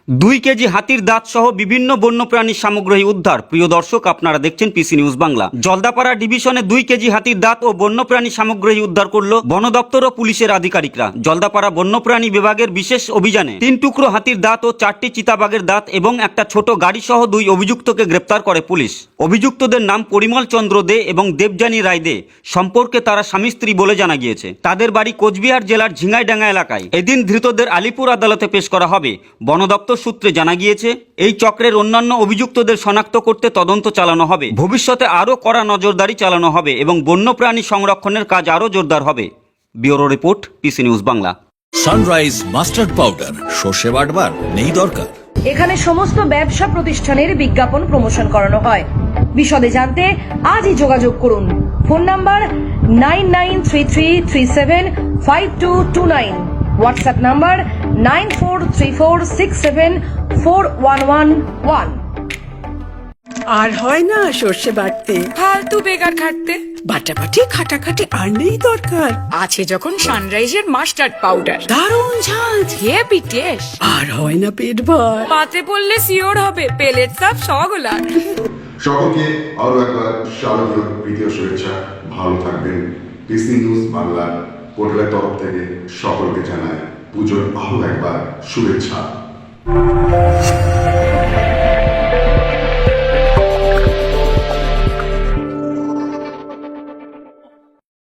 2 KG হাতির দাঁত সহ বিভিন্ন বন্যপ্রাণীর সামগ্রী উদ্ধার। প্রিয় দর্শক, আপনারা দেখছেন পিসি নিউজ বাংলা। জলদাপাড়া ডিভিশনে 2 কেজি হাতির দাঁত ও বন্যপ্রাণী সামগ্রী উদ্ধার করল বন দপ্তর ও পুলিশের আধিকারিকরা। জলদাপাড়া বন্যপ্রাণী বিভাগের বিশেষ অভিযানে 3 টুকরো হাতির দাঁত ও 4টি চিতাবাঘের দাঁত এবং একটা ছোট গাড়ি সহ 2 অভিযুক্তকে গ্রেপ্তার করে পুলিশ। অভিযুক্তদের নাম পরিমল চন্দ্র দে এবং দেবযানী রায় দে। সম্পর্কে তারা স্বামী স্ত্রী বলে জানা গিয়েছে। তাদের বাড়ি কোচবিহার জেলার ঝিঙাইডাঙ্গা এলাকায়। এদিন ধৃতদের আলিপুর আদালতে পেশ করা হবে। বন দপ্তর সূত্রে জানা গিয়েছে, এই চক্রের অন্যান্য অভিযুক্তদের শনাক্ত করতে তদন্ত চালানো হবে। ভবিষ্যতে আরও কড়া নজরদারি চালানো হবে এবং বন্যপ্রাণী সংরক্ষণের কাজ আরও জোরদার হবে। Bureau report, PC news Bangla. Sunrise mustard powder, সর্ষে বাটবার নেই দরকার। এখানে সমস্ত ব্যবসা প্রতিষ্ঠানের বিজ্ঞাপন প্রমোশন করানো হয়। বিশদে জানতে আজই যোগাযোগ করুন। Phone number 9933375229, WhatsApp number 9434674111। আর হয় না সর্ষে বাটতে, ফালতু বেকার খাটতে। বাটাবাটি খাটাখাটি আর নেই দরকার। আছে যখন সানরাইজের মাস্টার্ড পাউডার, দারুণ ঝাঁঝ, হেভি টেস্ট। আর হয় না পেট ভর। পাতে পড়লে শিওর হবে পেলেট সাপ সগোলার। সকলকে আরো একবার শারদীয় প্রীতীয় শুভেচ্ছা। ভালো থাকবেন। পিসি নিউজ বাংলা পোর্টালের তরফ থেকে সকলকে জানায় পুজোর আরো একবার শুভেচ্ছা।